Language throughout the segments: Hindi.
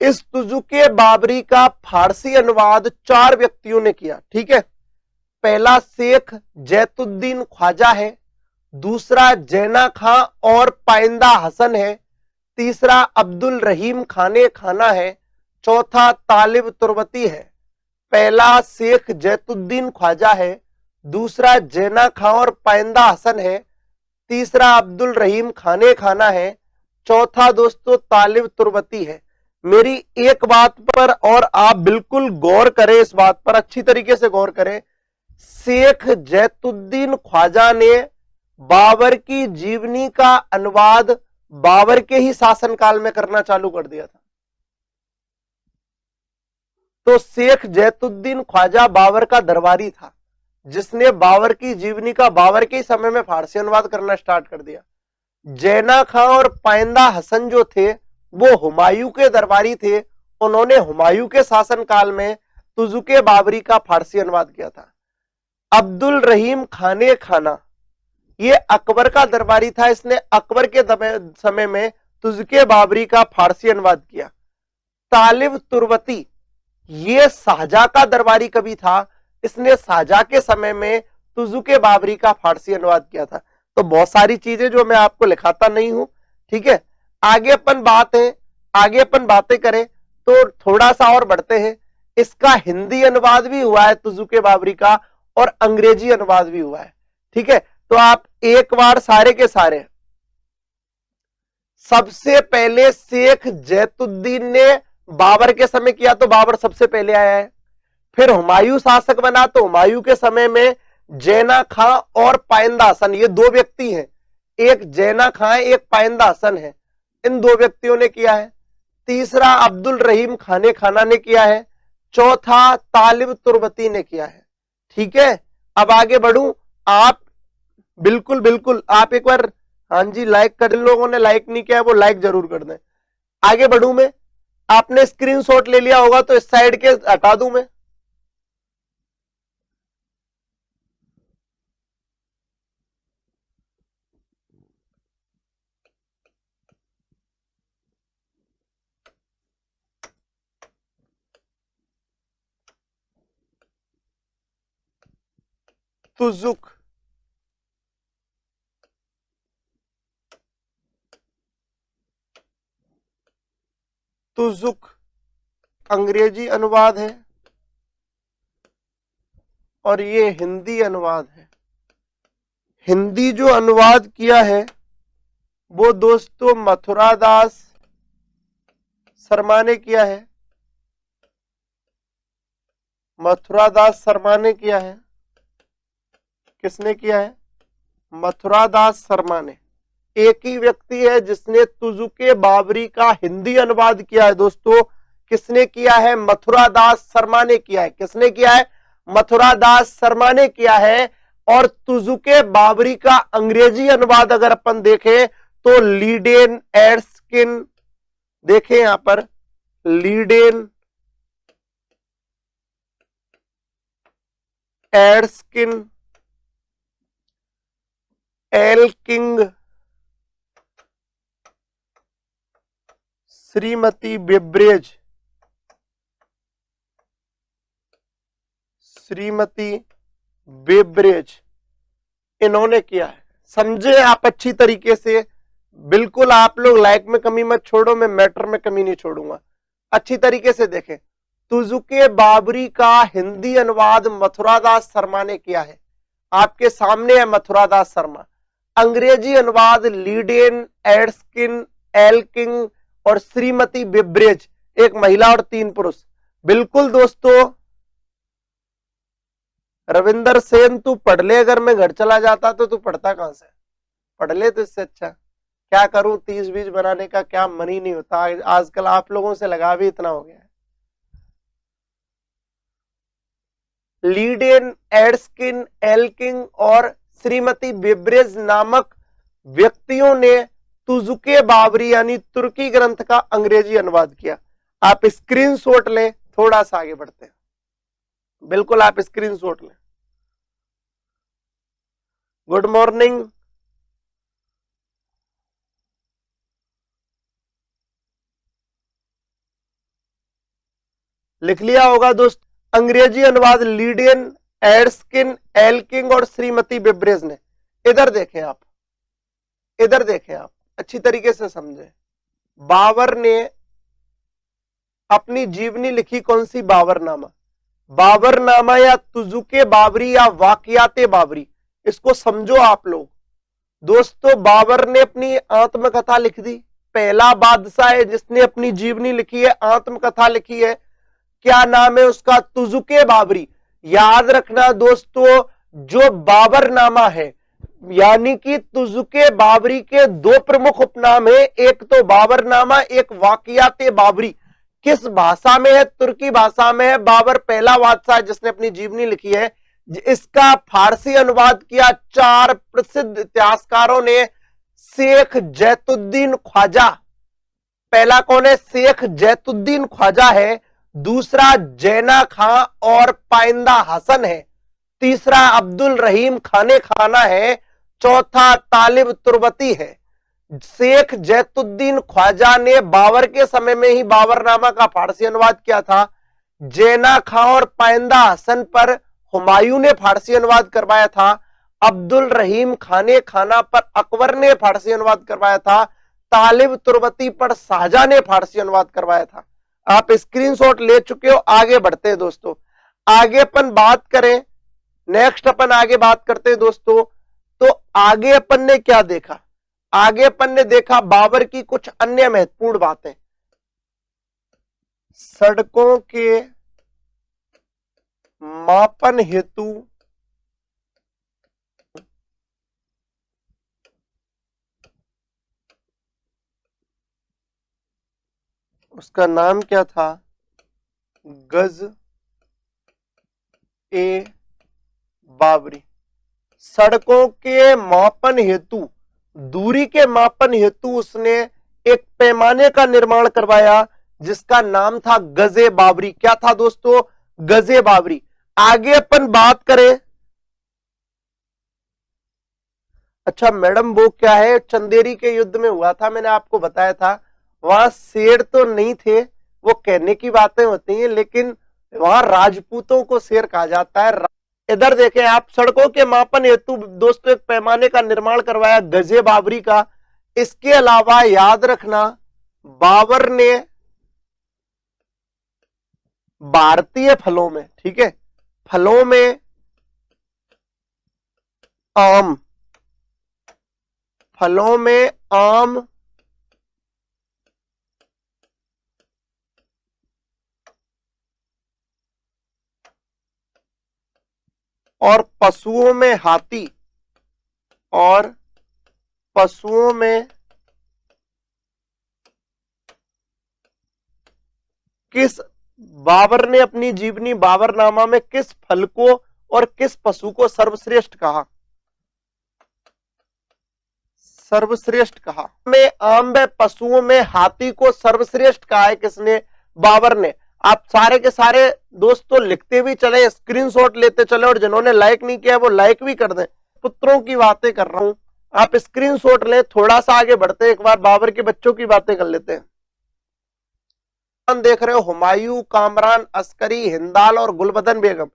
इस तुजुके बाबरी का फारसी अनुवाद 4 व्यक्तियों ने किया। ठीक है, पहला शेख जैतुद्दीन ख्वाजा है, दूसरा जैना खां और पाइंदा हसन है, तीसरा अब्दुल रहीम खाने खाना है, चौथा तालिब तुर्बती है। पहला शेख जैतुद्दीन ख्वाजा है, दूसरा जैना खां और पाइंदा हसन है, तीसरा अब्दुल रहीम खाने खाना है, चौथा दोस्तों तालिब तुर्बती है। मेरी एक बात पर और आप बिल्कुल गौर करें, इस बात पर अच्छी तरीके से गौर करें। शेख जैतुद्दीन ख्वाजा ने बाबर की जीवनी का अनुवाद बाबर के ही शासनकाल में करना चालू कर दिया था। तो शेख जैतुद्दीन ख्वाजा बाबर का दरबारी था, जिसने बाबर की जीवनी का बाबर के समय में फारसी अनुवाद करना स्टार्ट कर दिया। जैना खां और पाइंदा हसन जो थे वो हुमायूं के दरबारी थे, उन्होंने हुमायूं के शासनकाल में तुजुके बाबरी का फारसी अनुवाद किया था। अब्दुल रहीम खाने खाना ये अकबर का दरबारी था, इसने अकबर के समय में तुजुके बाबरी का फारसी अनुवाद किया। तालिब तुर्बती ये शाहजहां का दरबारी कवि था, इसने शाहजहां के समय में तुजुके बाबरी का फारसी अनुवाद किया था। तो बहुत सारी चीजें जो मैं आपको लिखाता नहीं हूं। ठीक है, आगे अपन बातें करें तो थोड़ा सा और बढ़ते हैं। इसका हिंदी अनुवाद भी हुआ है तुजुके बाबरी का, और अंग्रेजी अनुवाद भी हुआ है। ठीक है, तो आप एक बार सारे के सारे, सबसे पहले शेख जैतुद्दीन ने बाबर के समय किया तो बाबर सबसे पहले आया है। फिर हुमायूं शासक बना तो हुमायूं के समय में जैना खां और पाइंदा हसन, ये 2 व्यक्ति हैं, एक जैना खां एक पाइंदा हसन है, इन 2 व्यक्तियों ने किया है। तीसरा अब्दुल रहीम खाने खाना ने किया है, चौथा तालिब तुर्बती ने किया है। ठीक है, अब आगे बढ़ूं। आप बिल्कुल आप एक बार, हाँ जी, लाइक कर, जिन लोगों ने लाइक नहीं किया है वो लाइक जरूर कर दें। आगे बढ़ूं मैं, आपने स्क्रीनशॉट ले लिया होगा तो इस साइड के हटा दूं मैं। तुजुक अंग्रेजी अनुवाद है और ये हिंदी अनुवाद है। हिंदी जो अनुवाद किया है वो दोस्तों मथुरादास शर्मा ने किया है। मथुरादास शर्मा ने किया है। किसने किया है? मथुरादास शर्मा ने। एक ही व्यक्ति है जिसने तुजुके बाबरी का हिंदी अनुवाद किया है दोस्तों। किसने किया है? मथुरादास शर्मा ने किया है। किसने किया है? मथुरादास शर्मा ने किया है। और तुजुके बाबरी का अंग्रेजी अनुवाद अगर अपन देखें तो लीडेन एर्स्किन, देखें यहां पर लीडेन एर्स्किन, एल्किंग, श्रीमती बेब्रेज, इन्होंने किया है। समझे आप अच्छी तरीके से? बिल्कुल आप लोग लाइक में कमी मत छोड़ो, मैं मैटर में कमी नहीं छोड़ूंगा। अच्छी तरीके से देखें, तुजुके बाबरी का हिंदी अनुवाद मथुरादास शर्मा ने किया है। आपके सामने है मथुरादास शर्मा। अंग्रेजी अनुवाद लीडेन एर्स्किन, एल्किंग और श्रीमती बेब्रेज, एक महिला और 3 पुरुष। बिल्कुल दोस्तों, रविंदर सेन तू पढ़ ले, अगर मैं घर चला जाता तो तू पढ़ता कहां से? पढ़ ले तो इससे अच्छा। क्या करूं, 30-20 बनाने का क्या मन ही नहीं होता। आजकल आप लोगों से लगा भी इतना हो गया है। लीडेन एर्स्किन, एल्किंग और श्रीमती बेब्रेज नामक व्यक्तियों ने तुजुके बाबरी यानी तुर्की ग्रंथ का अंग्रेजी अनुवाद किया। आप स्क्रीनशॉट लें, थोड़ा सा आगे बढ़ते हैं। बिल्कुल आप स्क्रीनशॉट लें। Good morning. लिख लिया होगा दोस्त। अंग्रेजी अनुवाद लीडियन, एडस्किन, एल्किंग और श्रीमती बेब्रेज ने। इधर देखें आप, इधर देखें आप, अच्छी तरीके से समझें। बाबर ने अपनी जीवनी लिखी कौन सी? बाबरनामा। बाबरनामा या तुजुके बाबरी या वाकियाते बाबरी, इसको समझो आप लोग। दोस्तों बाबर ने अपनी आत्मकथा लिख दी, पहला बादशाह है जिसने अपनी जीवनी लिखी है, आत्मकथा लिखी है। क्या नाम है उसका? तुजुके बाबरी। याद रखना दोस्तों, जो बाबरनामा है यानी कि तुजुके बाबरी के दो प्रमुख उपनाम है, एक तो बाबरनामा, एक वाकियाते बाबरी। किस भाषा में है? तुर्की भाषा में है। बाबर पहला बादशाह जिसने अपनी जीवनी लिखी है। इसका फारसी अनुवाद किया चार प्रसिद्ध इतिहासकारों ने। शेख जैतुद्दीन ख्वाजा, पहला कौन है? शेख जैतुद्दीन ख्वाजा है। दूसरा जैना खां और पाइंदा हसन है। तीसरा अब्दुल रहीम खाने खाना है। चौथा तालिब तुर्बती है। शेख जैतुद्दीन ख्वाजा ने बाबर के समय में ही बाबरनामा का फारसी अनुवाद किया था। जैना खां और पाइंदा हसन पर हुमायूं ने फारसी अनुवाद करवाया था। अब्दुल रहीम खाने खाना पर अकबर ने फारसी अनुवाद करवाया था। तालिब तुर्बती पर शाहजहां ने फारसी अनुवाद करवाया था। आप स्क्रीनशॉट ले चुके हो। आगे बढ़ते हैं दोस्तों, आगे अपन बात करें, नेक्स्ट अपन आगे बात करते हैं दोस्तों। तो आगे अपन ने क्या देखा? आगे अपन ने देखा बाबर की कुछ अन्य महत्वपूर्ण बातें। सड़कों के मापन हेतु उसका नाम क्या था? गज ए बाबरी। सड़कों के मापन हेतु, दूरी के मापन हेतु उसने एक पैमाने का निर्माण करवाया जिसका नाम था गजे बाबरी। क्या था दोस्तों? गजे बाबरी। आगे अपन बात करें, अच्छा मैडम वो क्या है? चंदेरी के युद्ध में हुआ था, मैंने आपको बताया था। वहां शेर तो नहीं थे, वो कहने की बातें होती हैं, लेकिन वहां राजपूतों को शेर कहा जाता है। इधर देखें आप, सड़कों के मापन हेतु दोस्तों एक पैमाने का निर्माण करवाया गजे बाबरी का। इसके अलावा याद रखना, बाबर ने भारतीय फलों में, ठीक है, फलों में आम, फलों में आम और पशुओं में हाथी और पशुओं में किस, बाबर ने अपनी जीवनी बाबरनामा में किस फल को और किस पशु को सर्वश्रेष्ठ कहा? सर्वश्रेष्ठ कहा। में आम व पशुओं में हाथी को सर्वश्रेष्ठ कहा है किसने? बाबर ने। आप सारे के सारे दोस्तों लिखते भी चले, स्क्रीनशॉट लेते चले, और जिन्होंने लाइक नहीं किया वो लाइक भी कर दें। पुत्रों की बातें कर रहा हूं, आप स्क्रीनशॉट लें। थोड़ा सा आगे बढ़ते हैं, एक बार बाबर के बच्चों की बातें कर लेते हैं। देख रहे हो, हुमायूं, कामरान, अस्करी, हिंदाल और गुलबदन बेगम।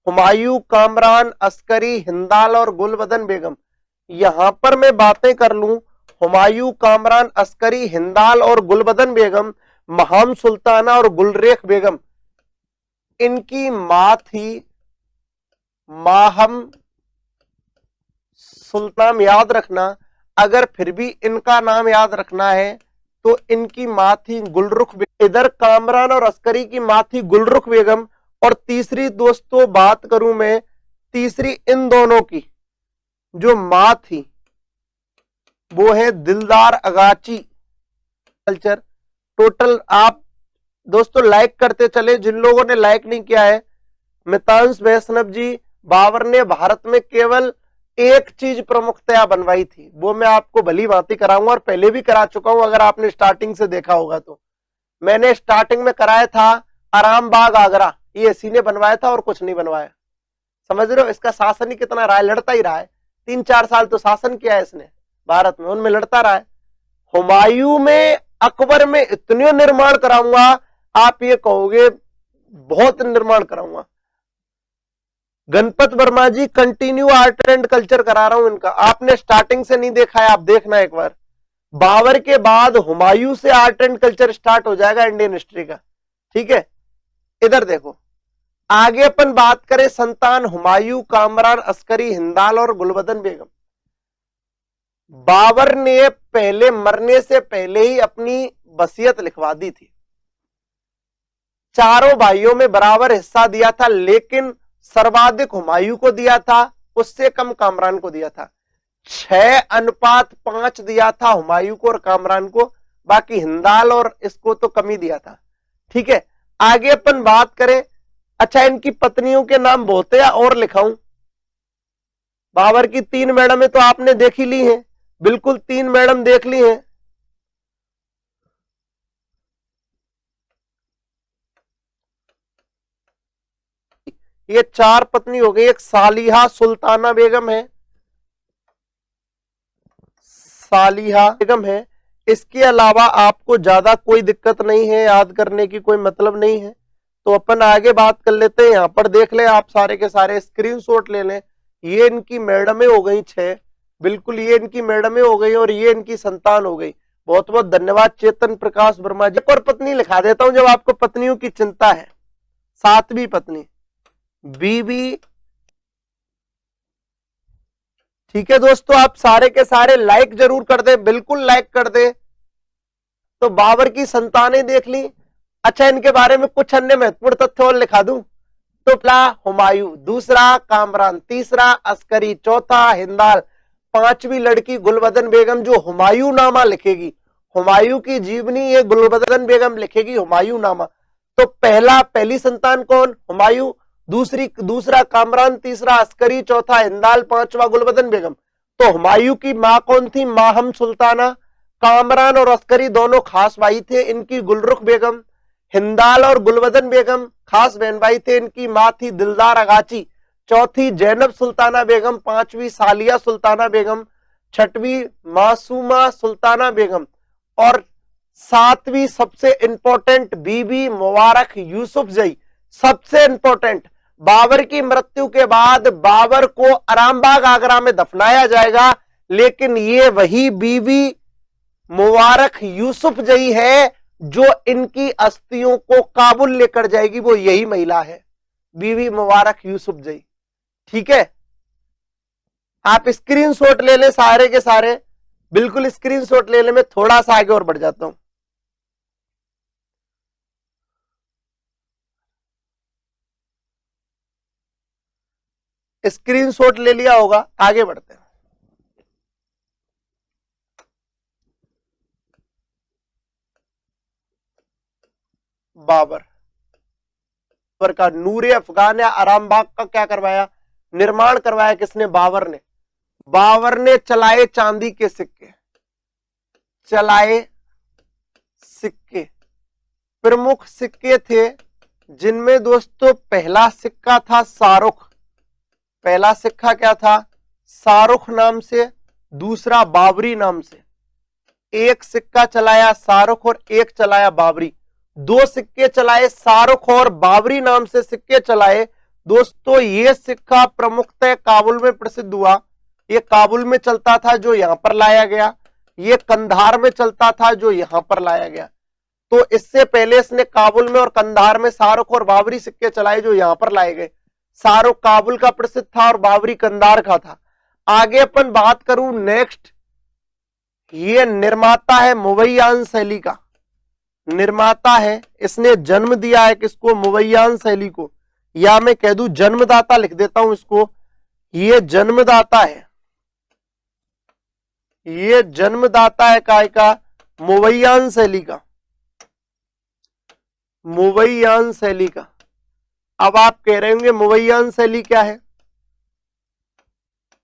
हुमायूं, कामरान, अस्करी, हिंदाल और गुलबदन बेगम। यहां पर मैं बातें कर लूं, हुमायूं, कामरान, अस्करी, हिंदाल और गुलबदन बेगम, महाम सुल्ताना और गुलरेख बेगम, इनकी मां थी माहम सुल्तान। याद रखना, अगर फिर भी इनका नाम याद रखना है तो इनकी मां थी गुलरुख बेगम। इधर कामरान और अस्करी की मां थी गुलरुख बेगम। और तीसरी दोस्तों बात करूं मैं, तीसरी इन दोनों की जो मां थी वो है दिलदार अगाची। कल्चर टोटल आप दोस्तों लाइक करते चले, जिन लोगों ने लाइक नहीं किया है। मितांश वैष्णव जी, बाबर ने भारत में केवल एक चीज प्रमुखतया बनवाई थी, वो मैं आपको भली भांति कराऊंगा और पहले भी करा चुका हूं, अगर आपने स्टार्टिंग से देखा होगा तो। मैंने स्टार्टिंग में कराया था आराम बाग आगरा, ये इसी ने बनवाया था और कुछ नहीं बनवाया। समझ रहे हो, इसका शासन ही कितना रहा है, लड़ता ही रहा है। 3-4 साल तो शासन किया है इसने भारत में, उनमें लड़ता रहा है। हुमायूं में, अकबर में इतने निर्माण कराऊंगा आप ये कहोगे बहुत निर्माण कराऊंगा। गणपत वर्मा जी कंटिन्यू आर्ट एंड कल्चर करा रहा हूं इनका, आपने स्टार्टिंग से नहीं देखा है, आप देखना एक बार। बाबर के बाद हुमायूं से आर्ट एंड कल्चर स्टार्ट हो जाएगा इंडियन हिस्ट्री का, ठीक है। इधर देखो, आगे अपन बात करें संतान हुमायूं, कामरान, अस्करी, हिंदाल और गुलबदन बेगम। बाबर ने पहले मरने से पहले ही अपनी वसीयत लिखवा दी थी। चारों भाइयों में बराबर हिस्सा दिया था, लेकिन सर्वाधिक हुमायूं को दिया था, उससे कम कामरान को दिया था। 6:5 दिया था हुमायूं को और कामरान को, बाकी हिंदाल और इसको तो कम ही दिया था, ठीक है। आगे अपन बात करें, अच्छा इनकी पत्नियों के नाम बहुत है या और लिखाऊं? बाबर की 3 मैडम है तो आपने देख ही ली है, बिल्कुल 3 मैडम देख ली हैं। ये 4 पत्नी हो गई, एक सालिहा सुल्ताना बेगम है, सालिहा बेगम है। इसके अलावा आपको ज्यादा कोई दिक्कत नहीं है, याद करने की कोई मतलब नहीं है, तो अपन आगे बात कर लेते हैं। यहां पर देख ले आप, सारे के सारे स्क्रीनशॉट ले लें। ये इनकी मैडमें हो गई 6, बिल्कुल ये इनकी मैडमें हो गई और ये इनकी संतान हो गई। बहुत बहुत धन्यवाद चेतन प्रकाश वर्मा जी। और पत्नी लिखा देता हूं जब आपको पत्नियों की चिंता है। 7वीं पत्नी बीबी, ठीक है दोस्तों, आप सारे के सारे लाइक जरूर कर दे, बिल्कुल लाइक कर दे। तो बाबर की संतानें देख ली। अच्छा इनके बारे में कुछ अन्य महत्वपूर्ण तथ्य और लिखा दूं तो पहला हुमायूं, दूसरा कामरान, तीसरा अस्करी, चौथा हिंदाल, 5वीं लड़की गुलबदन बेगम जो हुमायूं नामा लिखेगी, हुमायूं की जीवनी ये गुलबदन बेगम लिखेगी हुमायूं नामा। तो पहली संतान कौन? हुमायूं, दूसरा कामरान, तीसरा अस्करी, चौथा हिंदाल, 5वां गुलबदन बेगम। तो हुमायूं की मां कौन थी? माहम सुल्ताना। कामरान और अस्करी दोनों खास भाई थे, इनकी गुलरुख बेगम। हिंदाल और गुलबदन बेगम खास बहन भाई थे, इनकी मां थी दिलदार अगाची। चौथी जैनब सुल्ताना बेगम, 5वीं सालिया सुल्ताना बेगम, 6वीं मासूमा सुल्ताना बेगम और 7वीं सबसे इंपॉर्टेंट बीबी मुबारक यूसुफ जई। सबसे इंपॉर्टेंट, बाबर की मृत्यु के बाद बाबर को आरामबाग आगरा में दफनाया जाएगा, लेकिन ये वही बीबी मुबारक यूसुफ जई है जो इनकी अस्थियों को काबुल लेकर जाएगी, वो यही महिला है, बीबी मुबारक यूसुफ जई, ठीक है। आप स्क्रीनशॉट ले ले सारे के सारे, बिल्कुल स्क्रीनशॉट ले ले। मैं थोड़ा सा आगे और बढ़ जाता हूं। स्क्रीनशॉट ले लिया होगा, आगे बढ़ते हैं। बाबर का नूरे अफगान या आरामबाग का क्या करवाया? निर्माण करवाया किसने? बाबर ने। बाबर ने चलाए चांदी के सिक्के, चलाए सिक्के, प्रमुख सिक्के थे जिनमें दोस्तों पहला सिक्का था शाहरुख। पहला सिक्का क्या था? शाहरुख नाम से, दूसरा बाबरी नाम से। एक सिक्का चलाया शाहरुख और एक चलाया बाबरी। 2 सिक्के चलाए शाहरुख और बाबरी नाम से सिक्के चलाए। दोस्तों ये सिक्का प्रमुखतः काबुल में प्रसिद्ध हुआ। ये काबुल में चलता था जो यहां पर लाया गया, ये कंधार में चलता था जो यहां पर लाया गया। तो इससे पहले इसने काबुल में और कंधार में शाहरुख और बाबरी सिक्के चलाए जो यहां पर लाए गए। शाहरुख काबुल का प्रसिद्ध था और बाबरी कंधार का था। आगे अपन बात करूं नेक्स्ट, ये निर्माता है मुवैयान शैली का, निर्माता है, इसने जन्म दिया है किसको? मुवैयान शैली को, या मैं कह दूं जन्मदाता लिख देता हूं इसको। ये जन्मदाता है, ये जन्मदाता है काय का? मुवैयान शैली का, मुवैयान शैली का। अब आप कह रहे होंगे मुवैयान शैली क्या है?